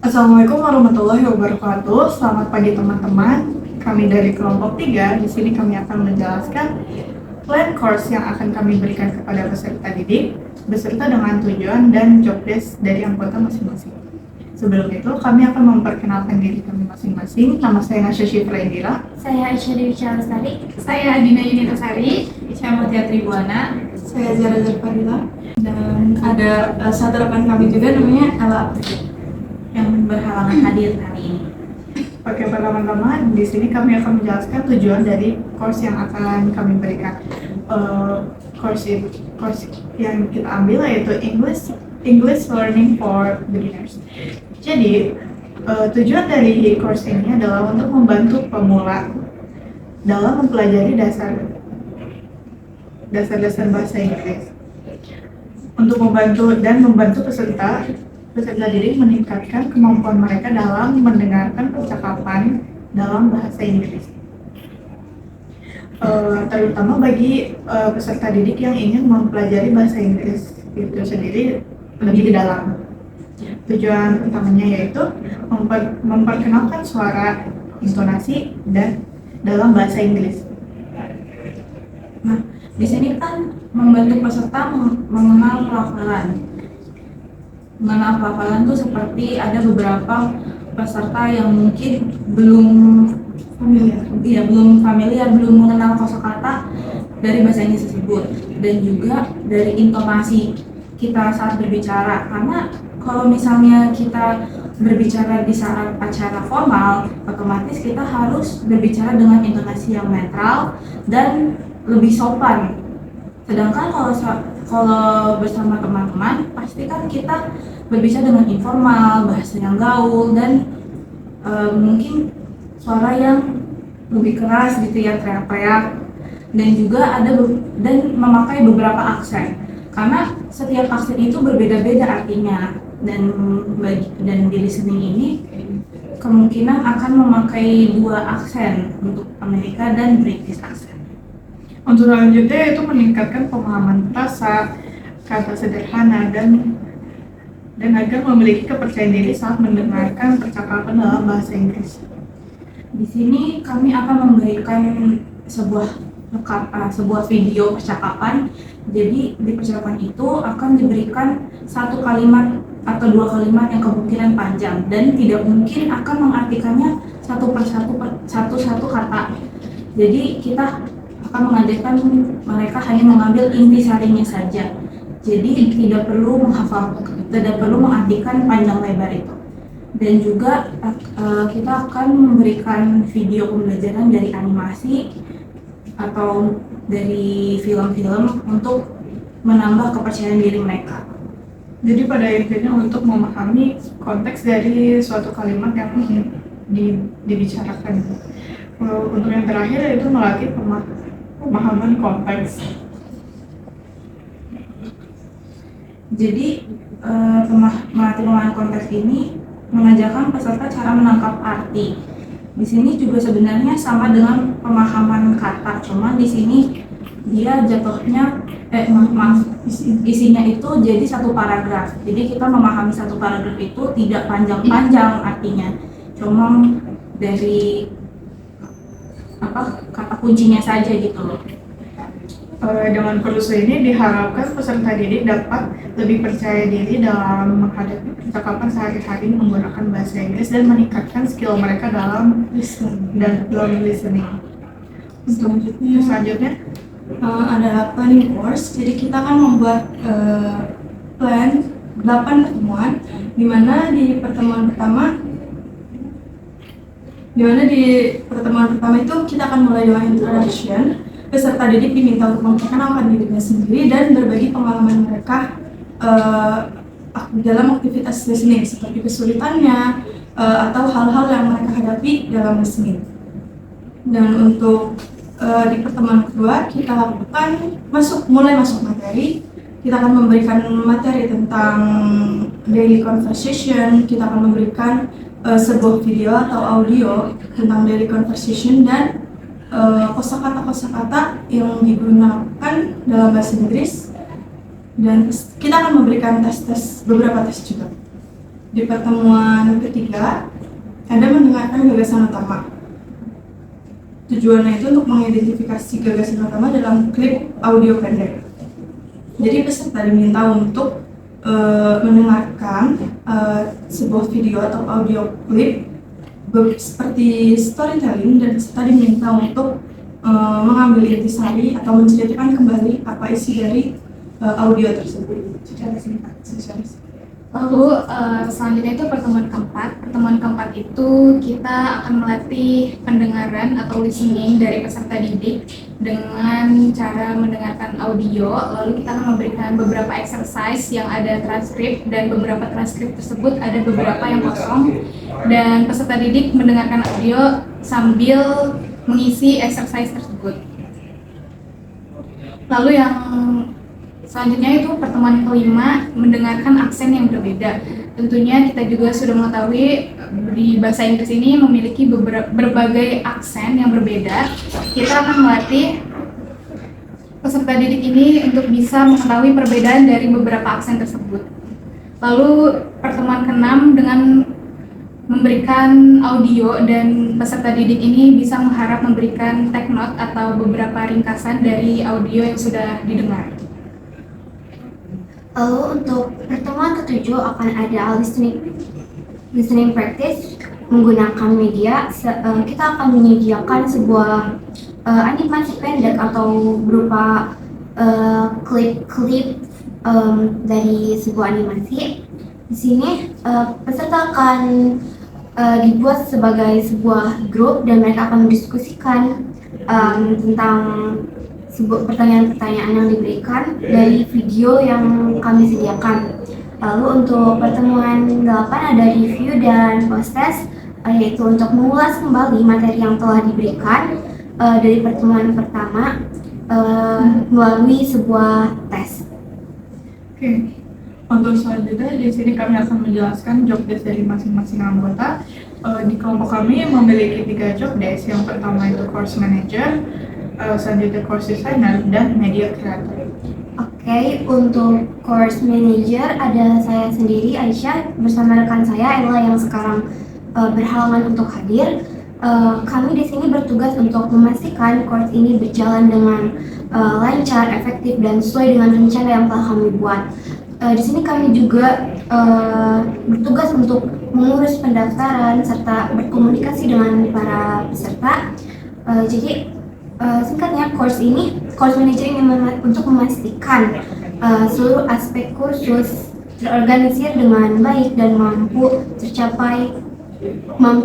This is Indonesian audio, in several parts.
Assalamualaikum warahmatullahi wabarakatuh. Selamat pagi teman-teman. Kami dari kelompok 3. Di sini kami akan menjelaskan plan course yang akan kami berikan kepada peserta didik beserta dengan tujuan dan job desk dari anggota masing-masing. Sebelum itu, kami akan memperkenalkan diri kami masing-masing. Nama saya Nasya Syifra Indira. Saya Aisyah Dewi Lestari. Saya Adina Yunitasari. Saya Mutia Tribuana. Saya Zara Zarfadila. Dan ada satu rekan kami juga namanya Ella yang berhalangan hadir hari ini. Oke, teman-teman, di sini kami akan menjelaskan tujuan dari course yang akan kami berikan. Course yang kita ambil yaitu English Learning for Beginners. Jadi, tujuan dari course ini adalah untuk membantu pemula dalam mempelajari dasar-dasar bahasa Inggris. Untuk membantu peserta didik meningkatkan kemampuan mereka dalam mendengarkan percakapan dalam bahasa Inggris. Terutama bagi peserta didik yang ingin mempelajari bahasa Inggris itu sendiri lebih dalam. Tujuan utamanya yaitu memperkenalkan suara, intonasi, dan dalam bahasa Inggris. Nah, di sini kan membantu peserta mengenal pelafalan. Mengenal pelafalan itu seperti ada beberapa peserta yang mungkin belum familiar, belum mengenal kosakata dari bahasa Inggris tersebut, dan juga dari intonasi kita saat berbicara. Karena kalau misalnya kita berbicara di saat acara formal, otomatis kita harus berbicara dengan intonasi yang netral dan lebih sopan. Sedangkan kalau bersama teman-teman, pasti kan kita berbicara dengan informal, bahasa yang gaul, dan mungkin suara yang lebih keras gitu ya, teriak-teriak, dan juga dan memakai beberapa aksen. Karena setiap aksen itu berbeda-beda artinya, dan di listening ini kemungkinan akan memakai 2 aksen untuk Amerika dan British accent. Untuk selanjutnya yaitu meningkatkan pemahaman frasa, kata sederhana, dan agar memiliki kepercayaan diri saat mendengarkan percakapan dalam bahasa Inggris. Di sini kami akan memberikan sebuah video percakapan. Jadi di percakapan itu akan diberikan 1 kalimat atau 2 kalimat yang kemungkinan panjang, dan tidak mungkin akan mengartikannya satu kata. Jadi kita akan mengajarkan mereka hanya mengambil intisarinya saja. Jadi tidak perlu mengartikan panjang lebar itu. Dan juga kita akan memberikan video pembelajaran dari animasi atau dari film-film untuk menambah kepercayaan diri mereka. Jadi pada intinya untuk memahami konteks dari suatu kalimat yang dibicarakan. Untuk yang terakhir yaitu melatih pemahaman konteks. Jadi melatih pemahaman konteks ini mengajarkan peserta cara menangkap arti. Di sini juga sebenarnya sama dengan pemahaman kata, cuma di sini dia jatuhnya isinya itu jadi 1 paragraf. Jadi kita memahami 1 paragraf itu tidak panjang-panjang artinya, cuma dari kata kuncinya saja gitu loh. Dengan kursus ini diharapkan peserta didik dapat lebih percaya diri dalam menghadapi percakapan sehari-hari menggunakan bahasa Inggris dan meningkatkan skill mereka dalam listening. Selanjutnya ada planning course. Jadi kita akan membuat plan 8 pertemuan, di mana di pertemuan pertama itu kita akan mulai dengan introduction. Peserta didik diminta untuk memperkenalkan dirinya sendiri dan berbagi pengalaman mereka dalam aktivitas listening, seperti kesulitannya atau hal-hal yang mereka hadapi dalam listening. Dan untuk di pertemuan kedua kita lakukan mulai masuk materi. Kita akan memberikan materi tentang daily conversation. Kita akan memberikan sebuah video atau audio tentang daily conversation dan kosakata yang digunakan dalam bahasa Inggris, dan kita akan memberikan beberapa tes juga. Di pertemuan ketiga, ada mendengarkan gagasan utama. Tujuannya itu untuk mengidentifikasi gagasan utama dalam klip audio pendek. Jadi peserta diminta untuk mendengarkan sebuah video atau audio klip seperti storytelling, dan peserta diminta untuk mengambil intisari atau menceritakan kembali apa isi dari audio tersebut secara singkat. Lalu selanjutnya itu pertemuan keempat. Pertemuan keempat itu kita akan melatih pendengaran atau listening dari peserta didik dengan cara mendengarkan audio. Lalu kita akan memberikan beberapa exercise yang ada transkrip, dan beberapa transkrip tersebut ada beberapa yang kosong. Dan peserta didik mendengarkan audio sambil mengisi exercise tersebut. Lalu yang selanjutnya itu pertemuan kelima, mendengarkan aksen yang berbeda. Tentunya kita juga sudah mengetahui di bahasa Inggris ini memiliki berbagai aksen yang berbeda. Kita akan melatih peserta didik ini untuk bisa mengetahui perbedaan dari beberapa aksen tersebut. Lalu pertemuan keenam dengan memberikan audio, dan peserta didik ini bisa mengharap memberikan take note atau beberapa ringkasan dari audio yang sudah didengar. Lalu untuk pertemuan ketujuh akan ada listening practice menggunakan media. Kita akan menyediakan sebuah animasi pendek atau berupa klip dari sebuah animasi. Di sini peserta akan dibuat sebagai sebuah grup, dan mereka akan mendiskusikan tentang pertanyaan-pertanyaan yang diberikan dari video yang kami sediakan. Lalu untuk pertemuan 8 ada review dan post-test, yaitu untuk mengulas kembali materi yang telah diberikan dari pertemuan pertama melalui sebuah tes. Oke. Untuk selanjutnya di sini kami akan menjelaskan job desk dari masing-masing anggota. Di kelompok kami memiliki 3 job desk. Yang pertama itu course manager, selanjutnya course designer, dan media creator. Oke, untuk course manager ada saya sendiri, Aisyah, bersama rekan saya Ella yang sekarang berhalangan untuk hadir. Kami di sini bertugas untuk memastikan course ini berjalan dengan lancar, efektif, dan sesuai dengan rencana yang telah kami buat. Di sini kami juga bertugas untuk mengurus pendaftaran serta berkomunikasi dengan para peserta. Jadi singkatnya course manager ini untuk memastikan seluruh aspek kursus terorganisir dengan baik dan mampu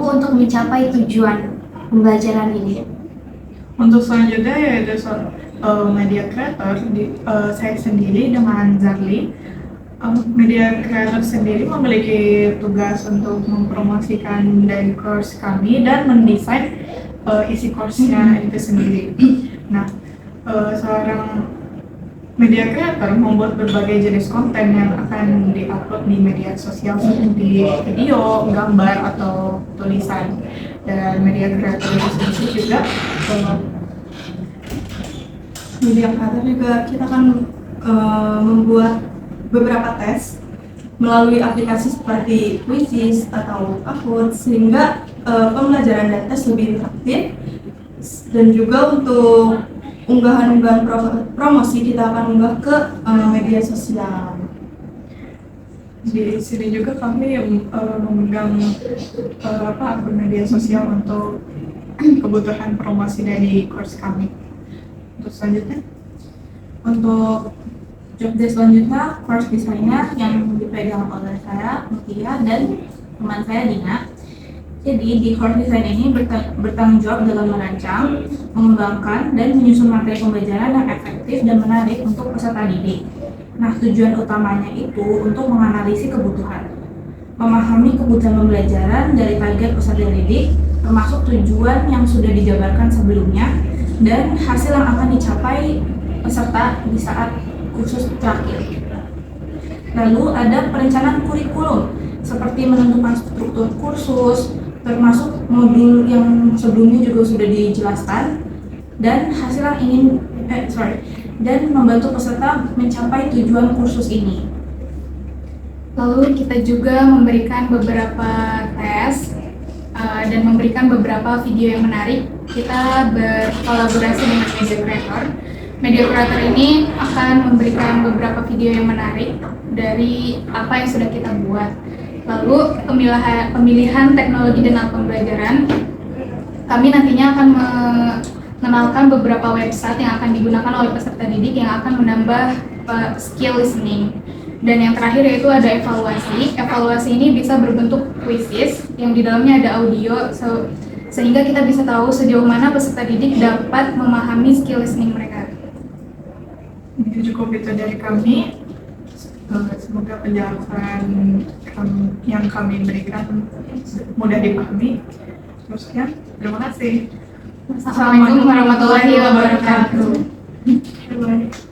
untuk mencapai tujuan pembelajaran ini. Untuk selanjutnya yaitu media creator, saya sendiri dengan Zarli. Media creator sendiri memiliki tugas untuk mempromosikan dari course kami dan mendesain isi course-nya itu sendiri. Nah, seorang media creator membuat berbagai jenis konten yang akan diupload di media sosial seperti video, gambar, atau tulisan. Dan media creator itu sendiri juga Media creator juga kita akan membuat beberapa tes melalui aplikasi seperti Quizzes atau Kahoot, sehingga pembelajaran dan tes lebih interaktif. Dan juga untuk unggahan-unggahan promosi kita akan unggah ke media sosial. di sini juga kami memegang akun media sosial untuk kebutuhan promosi dari course kami. Untuk selanjutnya, Untuk job desk selanjutnya, course designer yang dipegang oleh saya, Mutia, dan teman saya, Dina. Jadi di course design ini bertanggung jawab dalam merancang, mengembangkan, dan menyusun materi pembelajaran yang efektif dan menarik untuk peserta didik. Nah, tujuan utamanya itu untuk menganalisis kebutuhan, memahami kebutuhan pembelajaran dari target peserta didik, termasuk tujuan yang sudah dijabarkan sebelumnya, dan hasil yang akan dicapai peserta di saat kursus terakhir. Lalu ada perencanaan kurikulum seperti menentukan struktur kursus, termasuk modul yang sebelumnya juga sudah dijelaskan, dan hasil yang dan membantu peserta mencapai tujuan kursus ini. Lalu kita juga memberikan beberapa tes dan memberikan beberapa video yang menarik. Kita berkolaborasi dengan media creator. Media creator ini akan memberikan beberapa video yang menarik dari apa yang sudah kita buat. Lalu pemilihan teknologi dan alat pembelajaran, kami nantinya akan mengenalkan beberapa website yang akan digunakan oleh peserta didik yang akan menambah skill listening. Dan yang terakhir yaitu ada evaluasi. Evaluasi ini bisa berbentuk quizzes yang di dalamnya ada audio, sehingga kita bisa tahu sejauh mana peserta didik dapat memahami skill listening mereka. Ini cukup itu dari kami. Semoga penjelasan yang kami berikan mudah dipahami. Terusnya, terima kasih. Assalamualaikum warahmatullahi wabarakatuh. Bye.